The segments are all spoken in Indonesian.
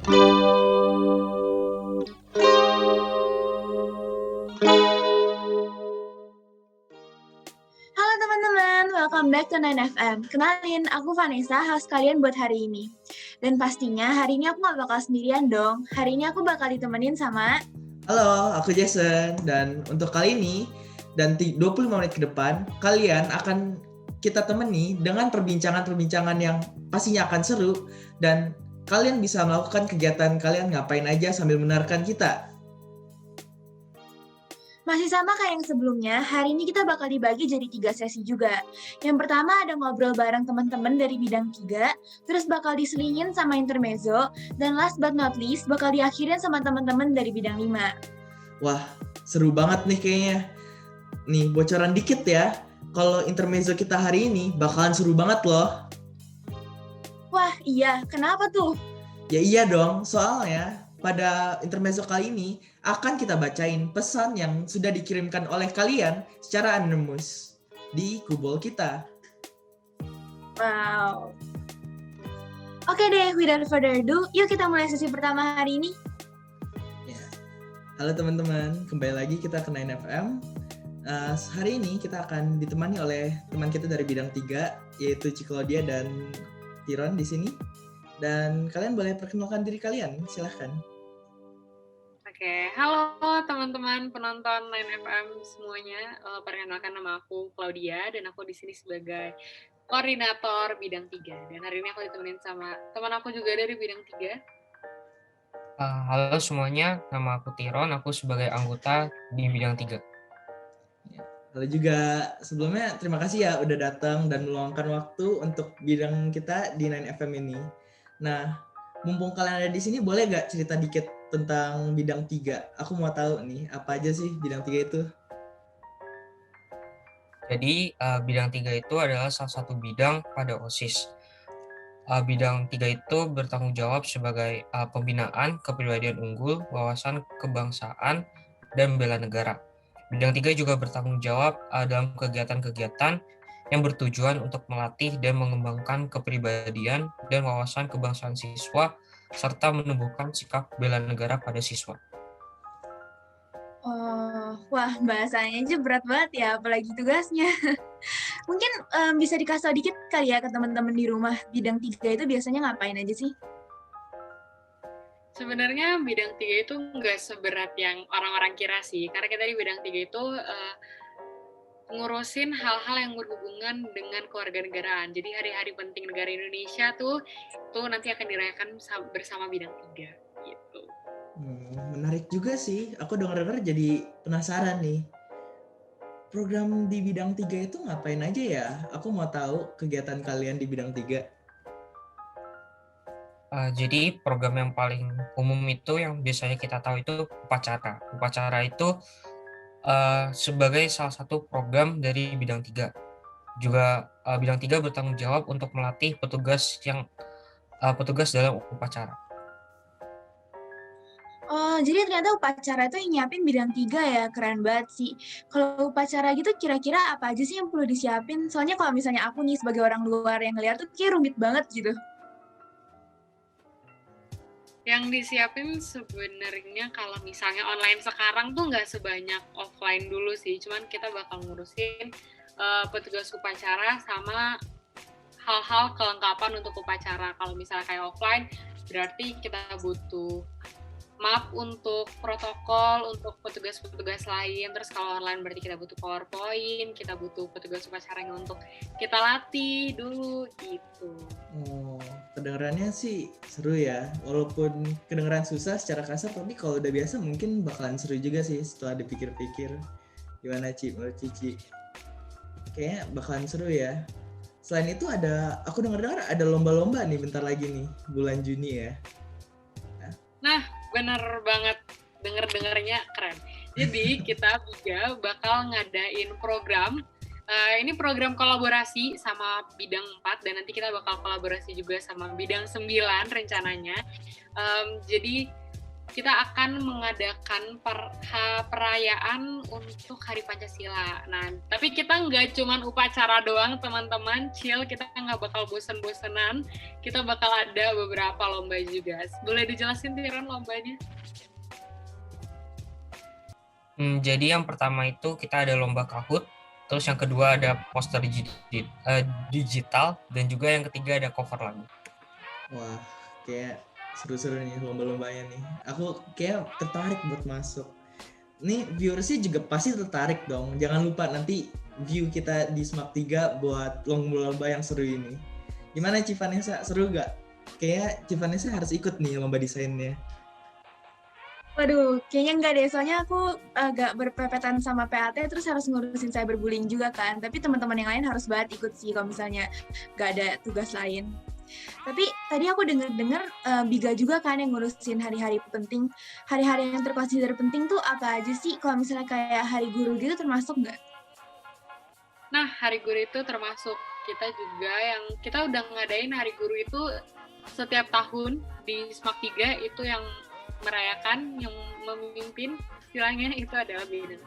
Halo teman-teman, welcome back to 9FM. Kenalin, aku Vanessa, host kalian buat hari ini. Dan pastinya hari ini aku gak bakal sendirian dong. Hari ini aku bakal ditemenin sama... Halo, aku Jason. Dan untuk kali ini, dan 25 menit ke depan, kalian akan kita temani dengan perbincangan-perbincangan yang pastinya akan seru. Dan kalian bisa melakukan kegiatan kalian ngapain aja sambil mendengarkan kita. Masih sama kayak yang sebelumnya, hari ini kita bakal dibagi jadi 3 sesi juga. Yang pertama ada ngobrol bareng teman-teman dari bidang 3, terus bakal diselingin sama intermezzo, dan last but not least bakal diakhirin sama teman-teman dari bidang 5. Wah, seru banget nih kayaknya. Nih, bocoran dikit ya. Kalau intermezzo kita hari ini bakalan seru banget loh. Wah, iya. Kenapa tuh? Ya iya dong, soalnya pada intermezzo kali ini akan kita bacain pesan yang sudah dikirimkan oleh kalian secara anonymous di kubol kita. Wow. Oke deh, without further ado, yuk kita mulai sesi pertama hari ini. Ya. Halo teman-teman, kembali lagi kita ke 9FM. Hari ini kita akan ditemani oleh teman kita dari bidang 3, yaitu Ciklodia dan Tiron di sini. Dan kalian boleh perkenalkan diri kalian, silahkan. Oke, halo teman-teman penonton 9FM semuanya. Perkenalkan nama aku Claudia dan aku di sini sebagai koordinator bidang 3. Dan hari ini aku ditemenin sama teman aku juga dari bidang 3. Halo semuanya, nama aku Tiron, aku sebagai anggota di bidang 3. Halo juga, sebelumnya terima kasih ya udah datang dan meluangkan waktu untuk bidang kita di 9FM ini. Nah, mumpung kalian ada di sini, boleh gak cerita dikit tentang bidang 3? Aku mau tahu nih, apa aja sih bidang 3 itu? Jadi, bidang 3 itu adalah salah satu bidang pada OSIS. Bidang 3 itu bertanggung jawab sebagai pembinaan kepribadian unggul, wawasan kebangsaan, dan bela negara. Bidang 3 juga bertanggung jawab dalam kegiatan-kegiatan yang bertujuan untuk melatih dan mengembangkan kepribadian dan wawasan kebangsaan siswa, serta menumbuhkan sikap bela negara pada siswa. Wah, bahasanya aja berat banget ya, apalagi tugasnya. Mungkin bisa dikasih tau dikit kali ya ke teman-teman di rumah, bidang 3 itu biasanya ngapain aja sih? Sebenarnya bidang 3 itu nggak seberat yang orang-orang kira sih, karena kita di bidang 3 itu ngurusin hal-hal yang berhubungan dengan kewarganegaraan. Jadi hari-hari penting negara Indonesia tuh nanti akan dirayakan bersama bidang 3 gitu. Menarik juga sih. Aku dengar-dengar jadi penasaran nih. Program di bidang 3 itu ngapain aja ya? Aku mau tahu kegiatan kalian di bidang 3. Jadi program yang paling umum itu yang biasanya kita tahu itu upacara. Upacara itu sebagai salah satu program dari bidang 3. Juga bidang 3 bertanggung jawab untuk melatih petugas dalam upacara. Oh, jadi ternyata upacara itu yang nyiapin bidang 3 ya, keren banget sih. Kalau upacara gitu kira-kira apa aja sih yang perlu disiapin? Soalnya kalau misalnya aku nih sebagai orang luar yang ngeliat tuh kayak rumit banget gitu. Yang disiapin sebenarnya kalau misalnya online sekarang tuh nggak sebanyak offline dulu sih, cuman kita bakal ngurusin petugas upacara sama hal-hal kelengkapan untuk upacara. Kalau misalnya kayak offline, berarti kita butuh map untuk protokol, untuk petugas-petugas lain. Terus kalau online berarti kita butuh PowerPoint, kita butuh petugas upacaranya untuk kita latih dulu gitu. Oh, kedengarannya sih seru ya. Walaupun kedengaran susah secara kasar, tapi kalau udah biasa mungkin bakalan seru juga sih setelah dipikir-pikir. Gimana Ci, menurut Cici? Kayaknya bakalan seru ya. Selain itu aku dengar-dengar ada lomba-lomba nih bentar lagi nih, bulan Juni ya. Nah, bener banget, denger-dengernya keren. Jadi kita juga bakal ngadain program. Ini program kolaborasi sama bidang 4 dan nanti kita bakal kolaborasi juga sama bidang 9 rencananya. Jadi kita akan mengadakan perayaan untuk Hari Pancasila. Nah, tapi kita nggak cuman upacara doang, teman-teman. Chill, kita nggak bakal bosen-bosenan. Kita bakal ada beberapa lomba juga. Boleh dijelasin, Tiron, lombanya? Jadi yang pertama itu kita ada lomba Kahoot, terus yang kedua ada poster digital, dan juga yang ketiga ada cover lagu. Wah, kayak seru-seru nih lomba-lombanya nih. Aku kayak tertarik buat masuk. Nih viewersnya juga pasti tertarik dong. Jangan lupa nanti view kita di Smap 3 buat lomba-lomba yang seru ini. Gimana Ci Vanessa? Seru gak? Kayaknya Ci Vanessa harus ikut nih lomba desainnya. Waduh, kayaknya enggak deh, soalnya aku agak berpepetan sama PAT, terus harus ngurusin cyberbullying juga kan. Tapi teman-teman yang lain harus banget ikut sih kalau misalnya nggak ada tugas lain. Tapi tadi aku dengar Biga juga kan yang ngurusin hari-hari penting. Hari-hari yang terkonsider penting tuh apa aja sih? Kalau misalnya kayak hari guru gitu termasuk nggak? Nah, hari guru itu termasuk kita juga yang kita udah ngadain hari guru itu setiap tahun di SMAK 3 itu yang merayakan, yang memimpin istilahnya itu adalah bidang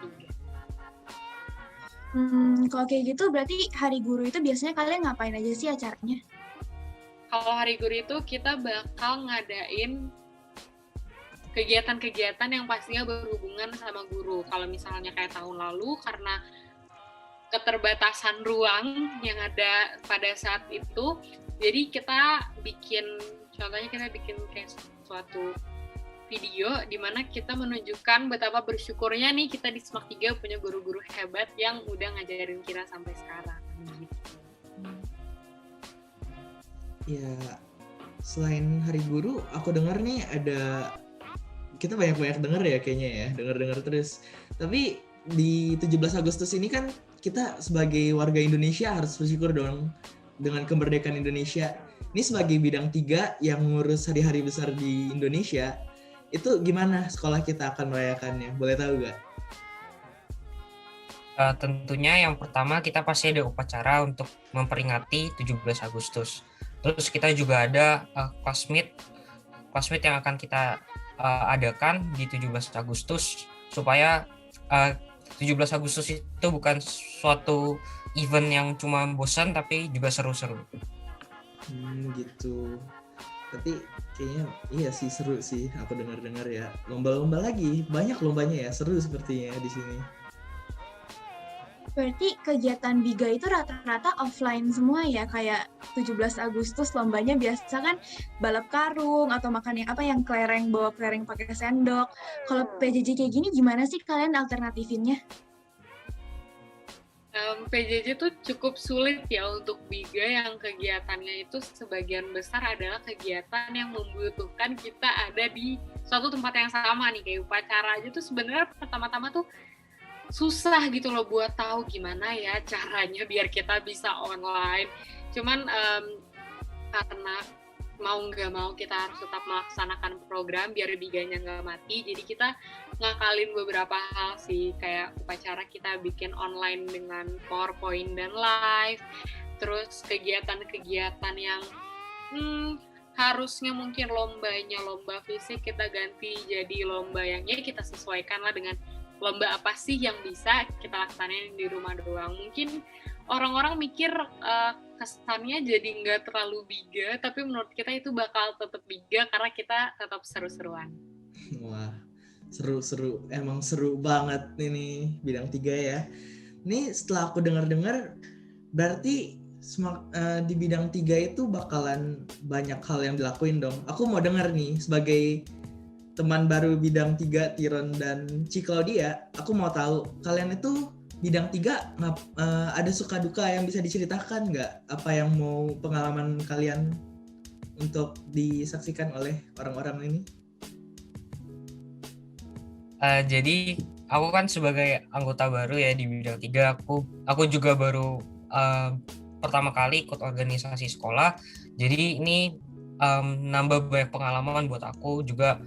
3. Kalau kayak gitu berarti hari guru itu biasanya kalian ngapain aja sih acaranya? Kalau hari guru itu kita bakal ngadain kegiatan-kegiatan yang pastinya berhubungan sama guru. Kalau misalnya kayak tahun lalu karena keterbatasan ruang yang ada pada saat itu, jadi kita bikin kayak suatu video di mana kita menunjukkan betapa bersyukurnya nih kita di SMAK 3 punya guru-guru hebat yang udah ngajarin kita sampai sekarang. Gitu. Ya, selain hari guru, aku dengar nih ada, kita banyak-banyak dengar ya kayaknya ya, dengar terus. Tapi di 17 Agustus ini kan kita sebagai warga Indonesia harus bersyukur dong dengan kemerdekaan Indonesia. Ini sebagai bidang 3 yang ngurus hari-hari besar di Indonesia, itu gimana sekolah kita akan merayakannya? Boleh tahu gak? Tentunya yang pertama kita pasti ada upacara untuk memperingati 17 Agustus. Terus kita juga ada class meet yang akan kita adakan di 17 Agustus supaya 17 Agustus itu bukan suatu event yang cuma bosan tapi juga seru-seru. Gitu. Tapi kayaknya iya sih, seru sih, aku dengar ya. Lomba-lomba lagi, banyak lombanya ya, seru sepertinya di sini. Berarti kegiatan Biga itu rata-rata offline semua ya, kayak 17 Agustus lombanya biasa kan balap karung atau makan yang kelereng, bawa kelereng pakai sendok. Kalau PJJ kayak gini gimana sih kalian alternatifinnya? PJJ tuh cukup sulit ya untuk Biga yang kegiatannya itu sebagian besar adalah kegiatan yang membutuhkan kita ada di suatu tempat yang sama nih, kayak upacara aja tuh sebenarnya pertama-tama tuh susah gitu loh buat tahu gimana ya caranya biar kita bisa online. Cuman karena mau nggak mau kita harus tetap melaksanakan program biar Biganya nggak mati, jadi kita ngakalin beberapa hal sih, kayak upacara kita bikin online dengan PowerPoint dan live, terus kegiatan-kegiatan yang harusnya mungkin lombanya lomba fisik kita ganti jadi lomba yang ya kita sesuaikan lah dengan lomba apa sih yang bisa kita laksanain di rumah doang. Mungkin orang-orang mikir kesannya jadi nggak terlalu Biga, tapi menurut kita itu bakal tetap Biga karena kita tetap seru-seruan. Wah, seru-seru. Emang seru banget ini bidang 3 ya. Ini setelah aku dengar-dengar, berarti di bidang 3 itu bakalan banyak hal yang dilakuin dong. Aku mau dengar nih, sebagai teman baru bidang 3, Tiron dan Ci Claudia, aku mau tahu, kalian itu bidang 3 ada suka duka yang bisa diceritakan nggak? Apa yang mau pengalaman kalian untuk disaksikan oleh orang-orang ini? Jadi aku kan sebagai anggota baru ya di bidang 3, aku juga baru pertama kali ikut organisasi sekolah. Jadi ini nambah banyak pengalaman buat aku juga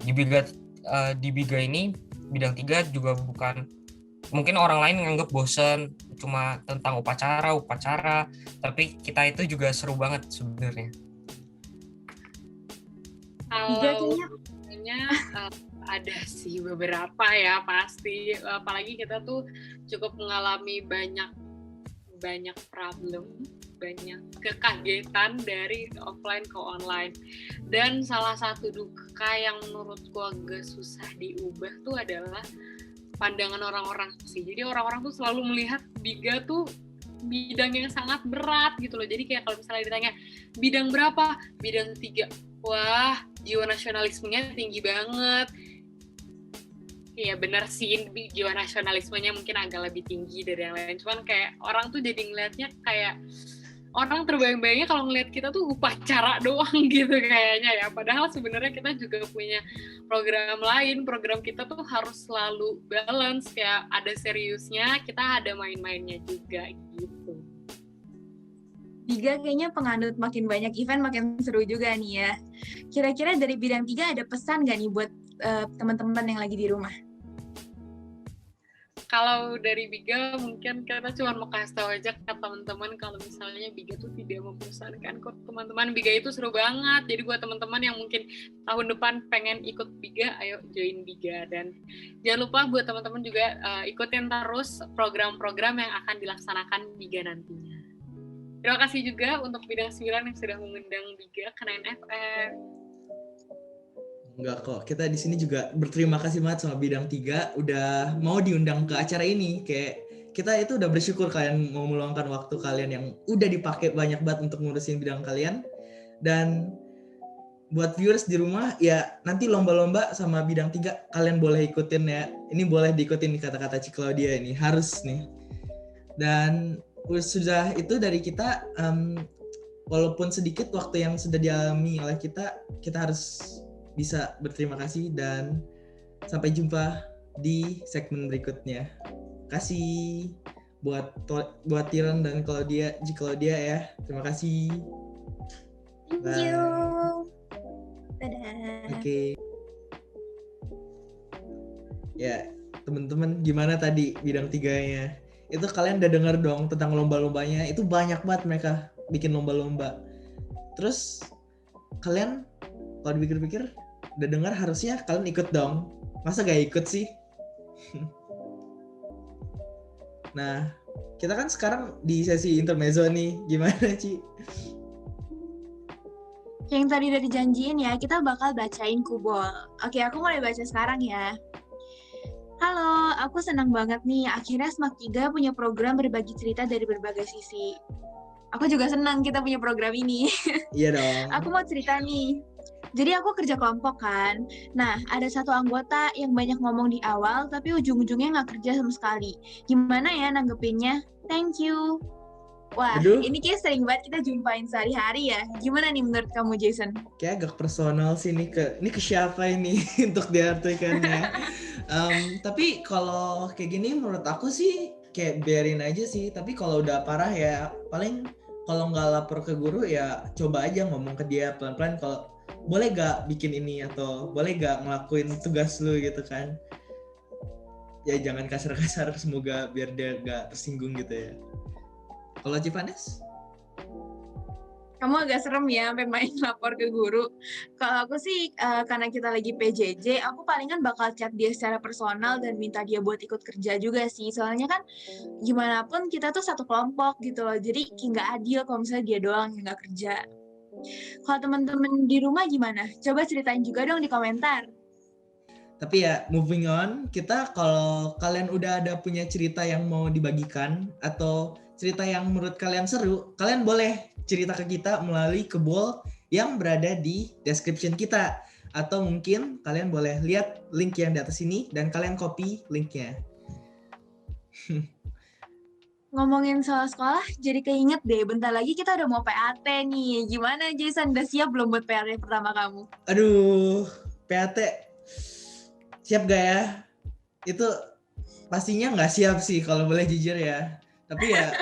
di Biga ini bidang 3 juga bukan, mungkin orang lain nganggap bosen cuma tentang upacara, tapi kita itu juga seru banget sebenarnya. Kalau Sebenarnya ada sih beberapa ya pasti. Apalagi kita tuh cukup mengalami banyak problem, banyak kekagetan dari offline ke online. Dan salah satu duka yang menurutku agak susah diubah tuh adalah pandangan orang-orang sih. Jadi orang-orang tuh selalu melihat Biga tuh bidang yang sangat berat gitu loh. Jadi kayak kalau misalnya ditanya bidang berapa? Bidang 3. Wah, jiwa nasionalismenya tinggi banget. Iya benar sih, jiwa nasionalismenya mungkin agak lebih tinggi dari yang lain. Cuman kayak orang tuh jadi ngeliatnya kayak orang terbayang-bayangnya kalau ngeliat kita tuh upacara doang gitu kayaknya ya. Padahal sebenarnya kita juga punya program lain. Program kita tuh harus selalu balance, kayak ada seriusnya, kita ada main-mainnya juga gitu. Biga kayaknya penganut makin banyak event makin seru juga nih ya. Kira-kira dari bidang 3 ada pesan nggak nih buat teman-teman yang lagi di rumah? Kalau dari Biga mungkin kita cuma mau kasih tahu aja ke teman-teman kalau misalnya Biga tuh tidak membosankan kok teman-teman. Biga itu seru banget. Jadi buat teman-teman yang mungkin tahun depan pengen ikut Biga, ayo join Biga. Dan jangan lupa buat teman-teman juga ikutin terus program-program yang akan dilaksanakan Biga nantinya. Terima kasih juga untuk bidang 9 yang sudah mengundang Biga ke 9FM. Enggak kok, kita di sini juga berterima kasih banget sama bidang 3 udah mau diundang ke acara ini. Kayak kita itu udah bersyukur kalian mau meluangkan waktu kalian yang udah dipakai banyak banget untuk ngurusin bidang kalian. Dan buat viewers di rumah, ya nanti lomba-lomba sama bidang 3 kalian boleh ikutin ya. Ini boleh diikutin nih kata-kata Ci Claudia ini, harus nih. Dan sudah itu dari kita, walaupun sedikit waktu yang sudah dialami oleh kita harus bisa berterima kasih dan sampai jumpa di segmen berikutnya. Kasih buat Tiran dan Claudia ya. Terima kasih. Thank you. Dadah. Oke. Ya, teman-teman gimana tadi bidang 3-nya? Itu kalian udah dengar dong tentang lomba-lombanya. Itu banyak banget mereka bikin lomba-lomba. Terus kalian kalau dipikir-pikir udah dengar harusnya kalian ikut dong. Masa gak ikut sih? Nah, kita kan sekarang di sesi intermezzo nih. Gimana, Ci? Yang tadi udah dijanjiin ya, kita bakal bacain Kubol. Oke, aku mulai baca sekarang ya. Halo, aku senang banget nih. Akhirnya Smak 3 punya program berbagi cerita dari berbagai sisi. Aku juga senang kita punya program ini. Iya dong. Aku mau cerita nih. Jadi aku kerja kelompok kan. Nah, ada satu anggota yang banyak ngomong di awal, tapi ujung-ujungnya nggak kerja sama sekali. Gimana ya nanggepinnya? Thank you. Wah, Aduh. ini kayak sering banget kita jumpain sehari-hari ya. Gimana nih menurut kamu, Jason? Kayak agak personal sih ini ke siapa ini untuk diartikannya. Tapi kalau kayak gini menurut aku sih kayak biarin aja sih. Tapi kalau udah parah ya paling kalau nggak lapor ke guru ya coba aja ngomong ke dia pelan-pelan kalau boleh gak bikin ini atau boleh gak ngelakuin tugas lu gitu kan. Ya jangan kasar-kasar, semoga biar dia gak tersinggung gitu ya. Kalau Cipanes? Kamu agak serem ya sampai main lapor ke guru. Kalau aku sih karena kita lagi PJJ, aku palingan bakal chat dia secara personal dan minta dia buat ikut kerja juga sih. Soalnya kan gimana pun kita tuh satu kelompok gitu loh. Jadi nggak adil kalau misalnya dia doang yang nggak kerja. Kalau teman-teman di rumah gimana? Coba ceritain juga dong di komentar. Tapi ya moving on, kita kalau kalian udah ada punya cerita yang mau dibagikan atau cerita yang menurut kalian seru, kalian boleh cerita ke kita melalui Kebol yang berada di description kita. Atau mungkin kalian boleh lihat link yang di atas ini dan kalian copy linknya. Ngomongin soal sekolah, jadi keinget deh, bentar lagi kita udah mau PAT nih. Gimana Jason, udah siap belum buat PAT pertama kamu? Aduh, PAT siap gak ya? Itu pastinya nggak siap sih kalau boleh jujur ya. Tapi ya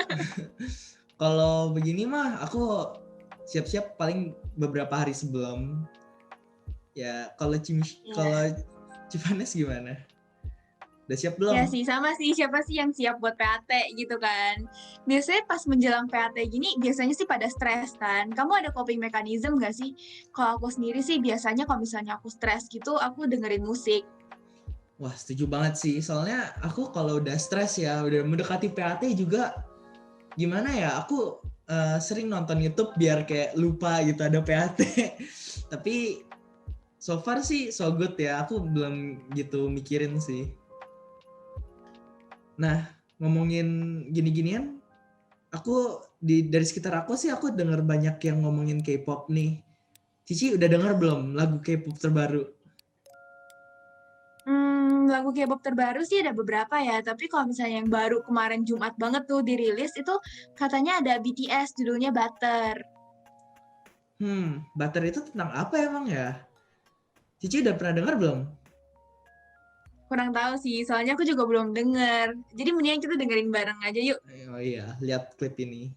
kalau begini mah aku siap-siap paling beberapa hari sebelum. Ya kalau Cipanes gimana? Udah siap belum? Ya sih, sama sih. Siapa sih yang siap buat PAT gitu kan? Biasanya pas menjelang PAT gini, biasanya sih pada stres kan. Kamu ada coping mechanism nggak sih? Kalau aku sendiri sih biasanya kalau misalnya aku stres gitu, aku dengerin musik. Wah, setuju banget sih. Soalnya aku kalau udah stres ya, udah mendekati PAT juga, gimana ya, aku sering nonton YouTube biar kayak lupa gitu ada PAT. Tapi so far sih so good ya, aku belum gitu mikirin sih. Nah, ngomongin gini-ginian, aku dari sekitar aku sih aku denger banyak yang ngomongin K-pop nih. Cici udah denger belum lagu K-pop terbaru? Lagu K-pop terbaru sih ada beberapa ya, tapi kalau misalnya yang baru kemarin Jumat banget tuh dirilis itu katanya ada BTS judulnya Butter. Butter itu tentang apa emang ya? Cici udah pernah denger belum? Kurang tahu sih, soalnya aku juga belum denger. Jadi mendingan kita dengerin bareng aja yuk. Oh iya, lihat klip ini.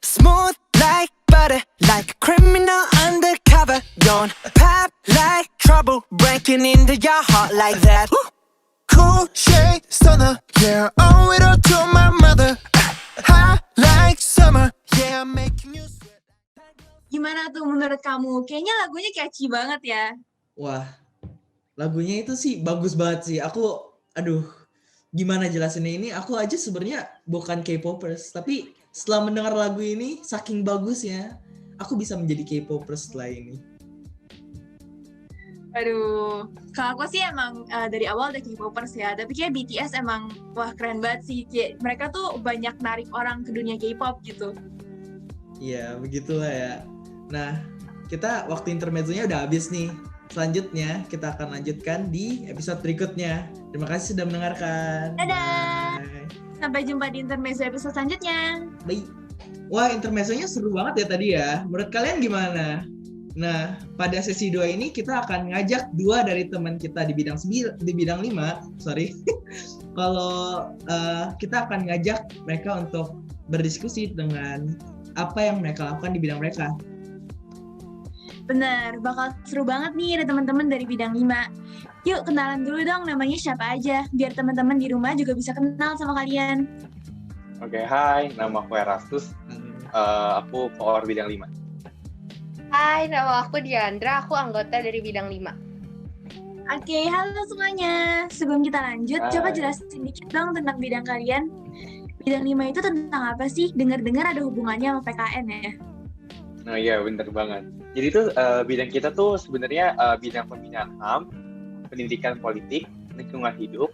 Smooth like butter, like a criminal undercover. Don't pop like trouble, breaking into your heart like that. Cool shade stunner, yeah, owe it all to my mother. Hot like summer, yeah, I'm making you sweat. Gimana tuh menurut kamu? Kayaknya lagunya catchy banget ya. Wah, lagunya itu sih bagus banget sih. Aduh, gimana jelasinnya ini? Aku aja sebenarnya bukan K-popers, tapi setelah mendengar lagu ini, saking bagusnya, aku bisa menjadi K-popers setelah ini. Aduh, kalau aku sih emang dari awal udah K-popers ya, tapi kayak BTS emang wah keren banget sih. Kayak mereka tuh banyak narik orang ke dunia K-pop gitu. Iya, begitulah ya. Nah, kita waktu intermezzonya udah habis nih. Selanjutnya kita akan lanjutkan di episode berikutnya. Terima kasih sudah mendengarkan. Dadah! Bye. Sampai jumpa di intermezzo episode selanjutnya. Bye. Wah, intermezzonya seru banget ya tadi ya. Menurut kalian gimana? Nah, pada sesi 2 ini kita akan ngajak 2 dari teman kita di bidang 5, sorry. Kalau kita akan ngajak mereka untuk berdiskusi dengan apa yang mereka lakukan di bidang mereka. Bener, bakal seru banget nih ada teman-teman dari bidang 5. Yuk kenalan dulu dong namanya siapa aja, biar teman-teman di rumah juga bisa kenal sama kalian. Oke, hai, nama aku Erastus. Aku koor bidang 5. Hai, nama aku Diandra, aku anggota dari bidang 5. Oke, halo semuanya. Sebelum kita lanjut, Hai. coba jelasin dikit dong tentang bidang kalian. Bidang 5 itu tentang apa sih? Dengar-dengar ada hubungannya sama PKN ya? Nah iya, bener banget. Jadi itu bidang kita tuh sebenarnya bidang pembinaan HAM, pendidikan politik, lingkungan hidup,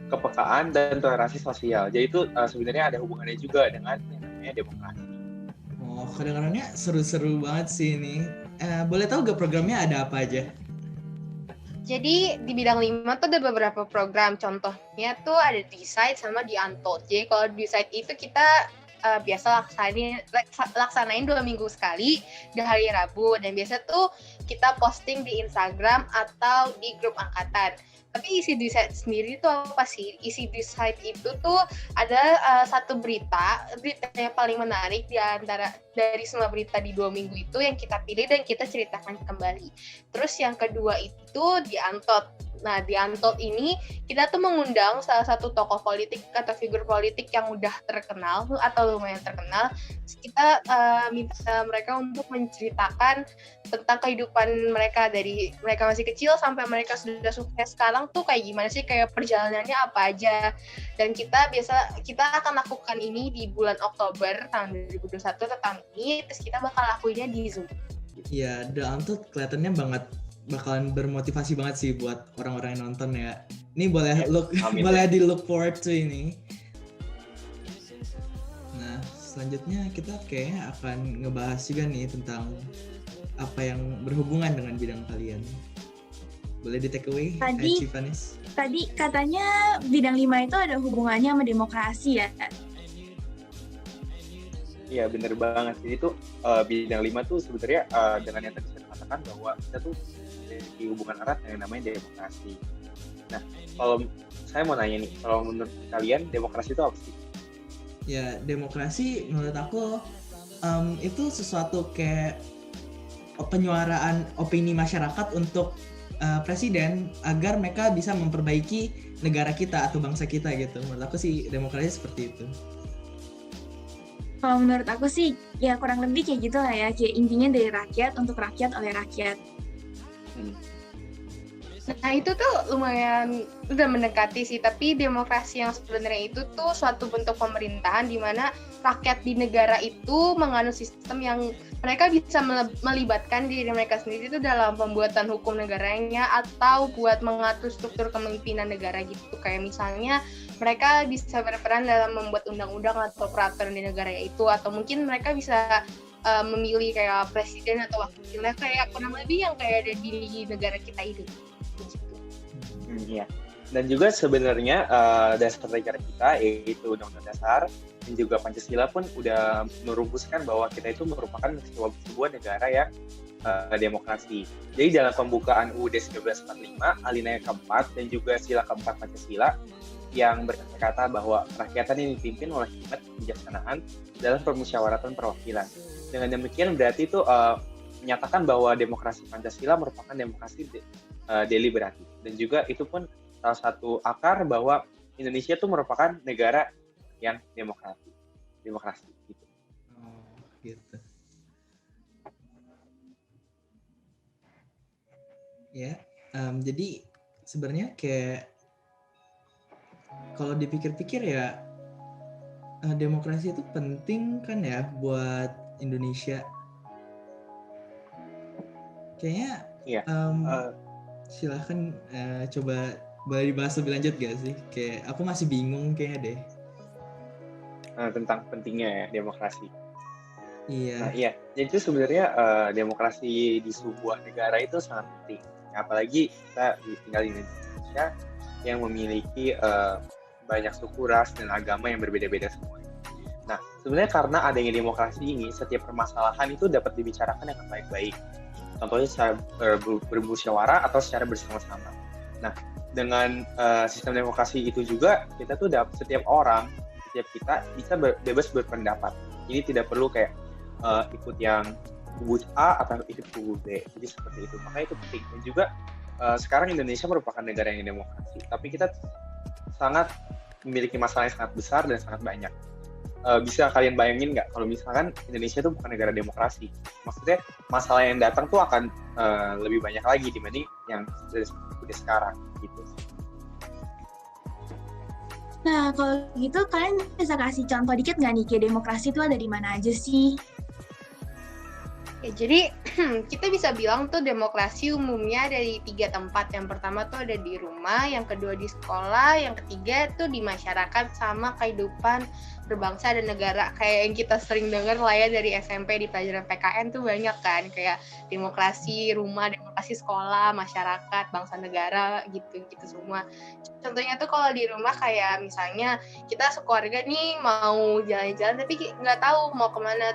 kepekaan, dan toleransi sosial. Jadi itu sebenarnya ada hubungannya juga dengan yang namanya demokrasi. Oh, kedengarannya seru-seru banget sih ini. Boleh tahu gak programnya ada apa aja? Jadi di bidang 5 tuh ada beberapa program, contohnya tuh ada Decide sama di Untold. Jadi kalau di Decide itu kita biasa laksanain 2 minggu sekali di hari Rabu, dan biasa tuh kita posting di Instagram atau di grup angkatan. Tapi isi Decide sendiri tuh apa sih? Isi Decide itu tuh ada satu berita yang paling menarik di antara dari semua berita di 2 minggu itu yang kita pilih dan kita ceritakan kembali. Terus yang kedua itu di Untold. Nah, di Untold ini kita tuh mengundang salah satu tokoh politik atau figur politik yang udah terkenal atau lumayan terkenal. Kita minta mereka untuk menceritakan tentang kehidupan mereka dari mereka masih kecil sampai mereka sudah sukses sekarang tuh kayak gimana sih, kayak perjalanannya apa aja. Dan kita akan lakukan ini di bulan Oktober tahun 2021 tentang ini, terus kita bakal lakuinnya di Zoom. Iya, The Untold kelihatannya bakalan bermotivasi banget sih buat orang-orang yang nonton ya. Ini boleh boleh di look forward to ini. Nah, selanjutnya kita kayaknya akan ngebahas juga nih tentang apa yang berhubungan dengan bidang kalian. Boleh di take away, Civanis? Tadi katanya bidang 5 itu ada hubungannya sama demokrasi ya? Iya, bener banget. Jadi itu bidang 5 tuh sebenarnya dengan yang tadi saya katakan bahwa kita tuh di hubungan erat yang namanya demokrasi. Nah, kalau saya mau nanya nih, kalau menurut kalian demokrasi itu apa sih? Ya, demokrasi menurut aku itu sesuatu kayak penyuaraan opini masyarakat untuk presiden agar mereka bisa memperbaiki negara kita atau bangsa kita gitu. Menurut aku sih demokrasi seperti itu. Kalau menurut aku sih ya kurang lebih kayak gitu lah ya, kayak intinya dari rakyat untuk rakyat oleh rakyat. Nah itu tuh lumayan udah mendekati sih, tapi demokrasi yang sebenarnya itu tuh suatu bentuk pemerintahan di mana rakyat di negara itu menganut sistem yang mereka bisa melibatkan diri mereka sendiri itu dalam pembuatan hukum negaranya atau buat mengatur struktur kepemimpinan negara gitu. Kayak misalnya mereka bisa berperan dalam membuat undang-undang atau peraturan di negara itu, atau mungkin mereka bisa memilih kayak presiden atau wakilnya kayak kurang lebih yang kayak ada di negara kita itu. Iya. Dan juga sebenarnya dasar negara kita yaitu Undang-Undang Dasar dan juga Pancasila pun udah merumuskan bahwa kita itu merupakan sebuah negara yang demokrasi. Jadi dalam pembukaan UUD 1945 alinea keempat dan juga sila keempat Pancasila yang berkata bahwa kerakyatan ini dipimpin oleh hikmat kebijaksanaan dalam permusyawaratan perwakilan. Dengan demikian berarti itu menyatakan bahwa demokrasi Pancasila merupakan demokrasi deliberatif, dan juga itu pun salah satu akar bahwa Indonesia itu merupakan negara yang demokrasi gitu. Oh, gitu. Ya, jadi sebenarnya kayak kalau dipikir-pikir ya demokrasi itu penting kan ya buat Indonesia. Kayaknya Iya. silahkan coba boleh dibahas lebih lanjut gak sih? Kayak aku masih bingung kayaknya deh. Tentang pentingnya ya demokrasi. Iya. Nah, iya. Jadi itu sebenarnya demokrasi di sebuah negara itu sangat penting. Apalagi kita tinggal di Indonesia yang memiliki banyak suku, ras, dan agama yang berbeda-beda semua. Nah, sebenarnya karena adanya demokrasi ini, setiap permasalahan itu dapat dibicarakan dengan baik-baik. Contohnya secara bermusyawarah atau secara bersama-sama. Nah, dengan sistem demokrasi itu juga kita tuh setiap kita bisa bebas berpendapat. Jadi tidak perlu kayak ikut yang kubu A atau ikut kubu B. Jadi seperti itu. Makanya itu penting. Dan juga sekarang Indonesia merupakan negara yang demokrasi, tapi kita sangat memiliki masalah yang sangat besar dan sangat banyak. Bisa kalian bayangin nggak kalau misalkan Indonesia itu bukan negara demokrasi? Maksudnya masalah yang datang tuh akan lebih banyak lagi dibanding yang sudah sekarang gitu. Nah, kalau gitu kalian bisa kasih contoh dikit nggak nih, kayak demokrasi itu ada di mana aja sih? Ya, jadi kita bisa bilang tuh demokrasi umumnya ada di 3 tempat. Yang pertama tuh ada di rumah, yang kedua di sekolah, yang ketiga tuh di masyarakat sama kehidupan berbangsa dan negara. Kayak yang kita sering dengar lah ya dari SMP di pelajaran PKN tuh banyak kan, kayak demokrasi rumah, demokrasi sekolah, masyarakat, bangsa negara gitu semua. Contohnya tuh kalau di rumah kayak misalnya kita sekeluarga nih mau jalan-jalan tapi nggak tahu mau kemana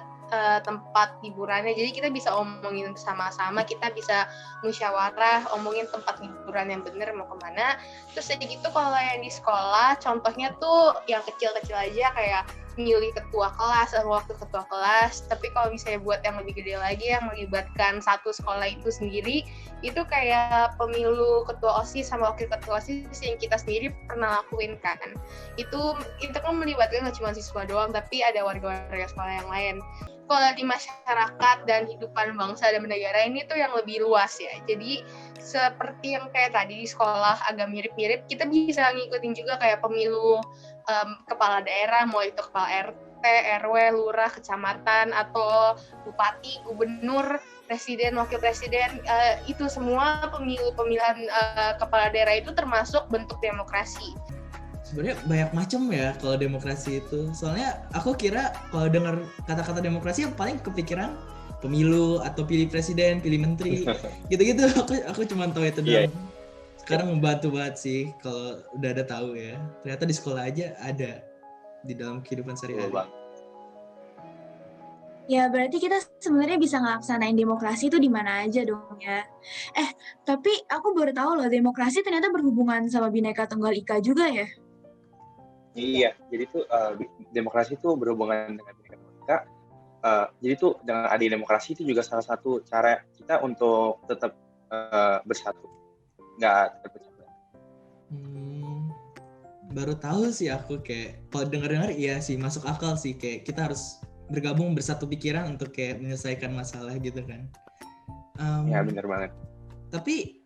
tempat hiburannya, jadi kita bisa omongin sama-sama, kita bisa musyawarah, omongin tempat hiburan yang bener mau kemana. Terus kayak gitu kalau yang di sekolah, contohnya tuh yang kecil-kecil aja kayak milih ketua kelas, waktu ketua kelas. Tapi kalau misalnya buat yang lebih gede lagi yang melibatkan satu sekolah itu sendiri, itu kayak pemilu ketua OSIS sama wakil ketua OSIS yang kita sendiri pernah lakuin kan. Itu kan melibatkan nggak cuma siswa doang, tapi ada warga-warga sekolah yang lain. Kalau di masyarakat dan hidupan bangsa dan negara ini tuh yang lebih luas ya. Jadi seperti yang kayak tadi di sekolah agak mirip-mirip, kita bisa ngikutin juga kayak pemilu kepala daerah, mau itu kepala RT, RW, lurah, kecamatan, atau bupati, gubernur, presiden, wakil presiden, itu semua pemilihan kepala daerah itu termasuk bentuk demokrasi. Sebenarnya banyak macam ya kalau demokrasi itu. Soalnya aku kira kalau dengar kata-kata demokrasi yang paling kepikiran pemilu atau pilih presiden, pilih menteri, gitu-gitu. Aku cuma tahu itu doang. Sekarang membantu banget sih kalau udah ada tahu ya. Ternyata di sekolah aja ada di dalam kehidupan sehari-hari. Ya berarti kita sebenarnya bisa ngelaksanain demokrasi itu di mana aja dong ya. Tapi aku baru tahu loh demokrasi ternyata berhubungan sama Bhinneka Tunggal Ika juga ya. Iya, jadi tuh demokrasi itu berhubungan dengan Bhinneka Tunggal Ika jadi tuh dengan adanya demokrasi itu juga salah satu cara kita untuk tetap bersatu, nggak terpecah belah. Baru tahu sih aku, kayak kalau dengar-dengar iya sih masuk akal sih, kayak kita harus bergabung bersatu pikiran untuk kayak menyelesaikan masalah gitu kan. Ya benar banget. Tapi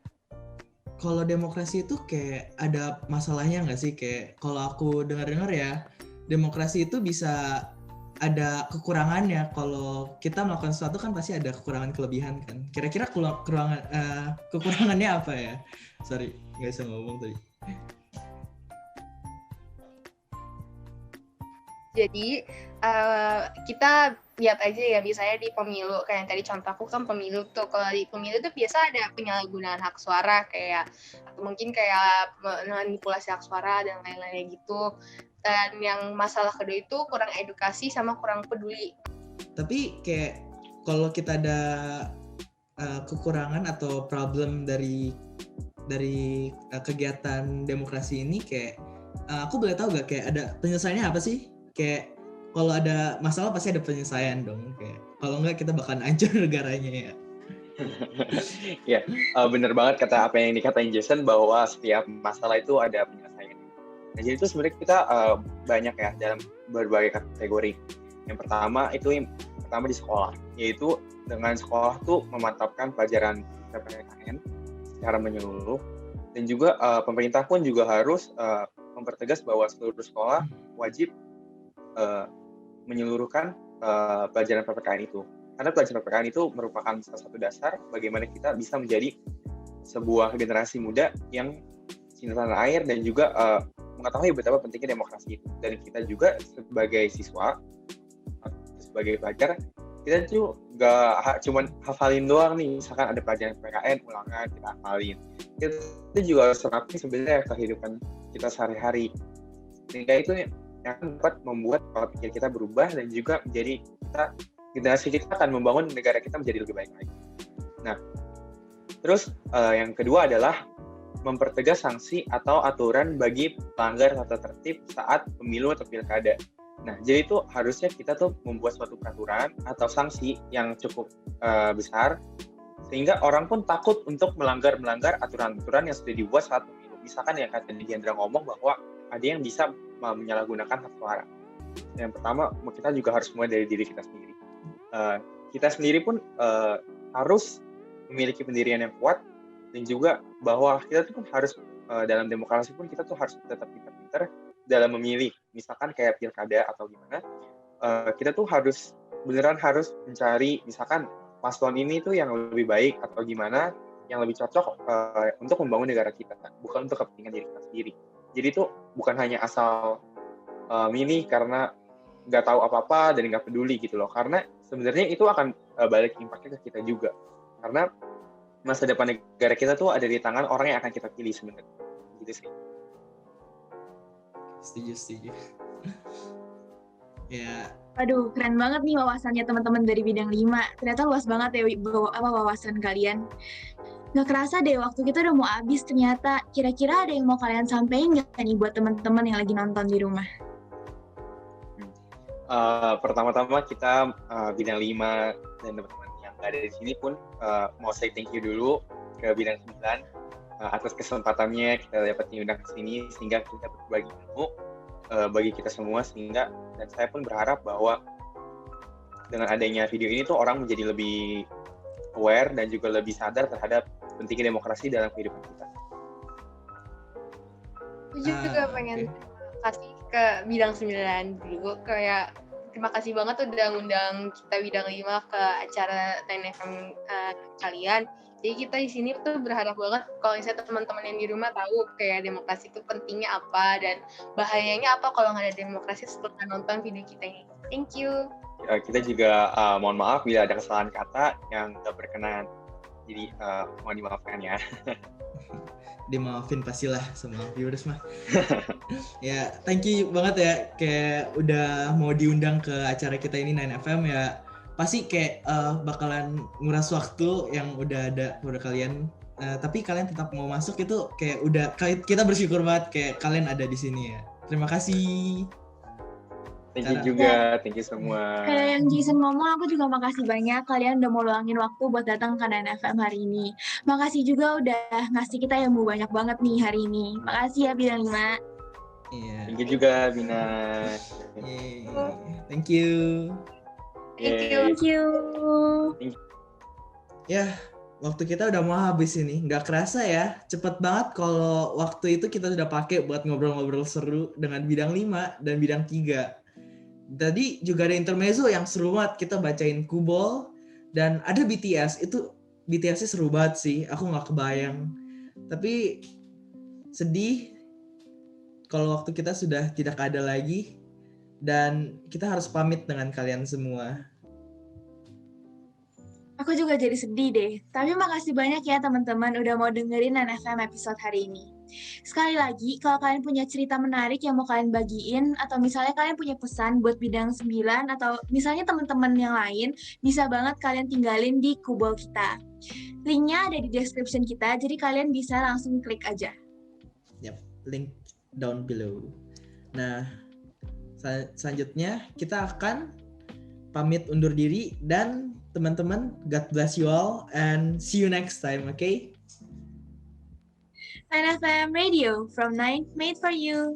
kalau demokrasi itu kayak ada masalahnya nggak sih? Kayak kalau aku dengar-dengar ya, demokrasi itu bisa ada kekurangannya. Kalau kita melakukan sesuatu kan pasti ada kekurangan kelebihan kan. Kira-kira kekurangannya apa ya? Sorry, nggak bisa ngomong tadi. Jadi kita lihat aja ya, misalnya di pemilu, kayak yang tadi contohku kan pemilu tuh, kalau di pemilu tuh biasa ada penyalahgunaan hak suara, kayak atau mungkin kayak manipulasi hak suara dan lain-lain gitu. Dan yang masalah kedua itu kurang edukasi sama kurang peduli. Tapi kayak kalau kita ada kekurangan atau problem dari kegiatan demokrasi ini, kayak aku boleh tahu gak kayak ada penyelesaiannya apa sih? Kayak kalau ada masalah pasti ada penyelesaian dong. Kayak kalau enggak kita bakalan hancur negaranya ya. Ya, benar banget kata apa yang dikatain Jason, bahwa setiap masalah itu ada penyelesaian. Nah, jadi itu sebenarnya kita banyak ya dalam berbagai kategori. Yang pertama di sekolah, yaitu dengan sekolah tuh memantapkan pelajaran PPKN secara menyeluruh, dan juga pemerintah pun juga harus mempertegas bahwa seluruh sekolah wajib menyeluruhkan pelajaran PPKN itu. Karena pelajaran PPKN itu merupakan salah satu dasar bagaimana kita bisa menjadi sebuah generasi muda yang cinta tanah air dan juga mengetahui betapa pentingnya demokrasi itu. Dan kita juga sebagai siswa, sebagai pelajar, kita tuh gak cuma hafalin doang nih, misalkan ada pelajaran PPKN, ulangan, kita hafalin. Kita juga harus terapin sebenarnya kehidupan kita sehari-hari. Sehingga itu yang dapat membuat pola pikir kita berubah, dan juga menjadi generasi kita akan membangun negara kita menjadi lebih baik lagi. Nah, terus yang kedua adalah mempertegas sanksi atau aturan bagi pelanggar tata tertib saat pemilu atau pilkada. Nah, jadi itu harusnya kita tuh membuat suatu peraturan atau sanksi yang cukup besar, sehingga orang pun takut untuk melanggar aturan-aturan yang sudah dibuat saat pemilu. Misalkan yang kata Diandra ngomong bahwa ada yang bisa menyalahgunakan hak suara. Yang pertama, kita juga harus mulai dari diri kita sendiri. Kita sendiri pun harus memiliki pendirian yang kuat, dan juga bahwa kita tuh harus dalam demokrasi pun kita tuh harus tetap pintar-pintar dalam memilih. Misalkan kayak pilkada atau gimana, kita tuh beneran harus mencari misalkan paslon ini tuh yang lebih baik atau gimana, yang lebih cocok untuk membangun negara kita, bukan untuk kepentingan diri kita sendiri. Jadi itu bukan hanya asal milih karena nggak tahu apa-apa dan nggak peduli gitu loh. Karena sebenarnya itu akan balik impact-nya ke kita juga. Karena masa depan negara kita tuh ada di tangan orang yang akan kita pilih sebenarnya. Gitu sih. Setuju. Ya. Aduh, keren banget nih wawasannya teman-teman dari bidang 5. Ternyata luas banget ya wawasan kalian. Nggak kerasa deh, waktu kita udah mau habis ternyata. Kira-kira ada yang mau kalian sampaikan nggak nih buat teman-teman yang lagi nonton di rumah? Pertama-tama kita bidang 5 dan teman-teman yang nggak ada di sini pun mau say thank you dulu ke bidang 9 atas kesempatannya kita dapat diundang ke sini, sehingga kita berbagi ilmu bagi kita semua, sehingga dan saya pun berharap bahwa dengan adanya video ini tuh orang menjadi lebih aware dan juga lebih sadar terhadap pentingnya demokrasi dalam kehidupan kita. Aku juga pengen kasih ke bidang 9 dulu, kayak terima kasih banget udah ngundang kita bidang 5 ke acara 10FM kalian. Jadi kita di sini tuh berharap banget kalau misalnya teman-teman yang di rumah tahu kayak demokrasi itu pentingnya apa dan bahayanya apa kalau nggak ada demokrasi, setelah nonton video kita ini. Thank you. Kita juga mohon maaf bila ada kesalahan kata yang tidak berkenan. Jadi mohon dimaafkan ya. Dimaafin pastilah sama viewers mah. Ya, thank you banget ya kayak udah mau diundang ke acara kita ini 9FM ya. Pasti kayak bakalan nguras waktu yang udah ada pada kalian. Tapi kalian tetap mau masuk itu kayak udah kita bersyukur banget kayak kalian ada di sini ya. Terima kasih. Thank you Karena- juga, thank you semua. Kayak yang Jason ngomong, aku juga makasih banyak kalian udah mau luangin waktu buat datang ke NFM hari ini. Makasih juga udah ngasih kita ilmu banyak banget nih hari ini. Makasih ya Bidang 5. Iya. Thank you juga, Bina. Yeay. Thank you. Thank you. Yeay. Thank you. Ya, waktu kita udah mau habis ini. Nggak kerasa ya, cepet banget kalau waktu itu kita sudah pakai buat ngobrol-ngobrol seru dengan bidang 5 dan bidang 3. Tadi juga ada intermezzo yang seru banget, kita bacain Kubol, dan ada BTS, itu BTS-nya seru banget sih, aku nggak kebayang. Tapi sedih kalau waktu kita sudah tidak ada lagi, dan kita harus pamit dengan kalian semua. Aku juga jadi sedih deh. Tapi makasih banyak ya teman-teman udah mau dengerin NFM episode hari ini. Sekali lagi, kalau kalian punya cerita menarik yang mau kalian bagiin, atau misalnya kalian punya pesan buat bidang 9, atau misalnya teman-teman yang lain, bisa banget kalian tinggalin di Kubol kita. Linknya ada di description kita, jadi kalian bisa langsung klik aja. Yap, link down below. Nah, selanjutnya kita akan pamit undur diri, dan teman-teman, God bless you all and see you next time, okay? NFM Radio from 9 made for you.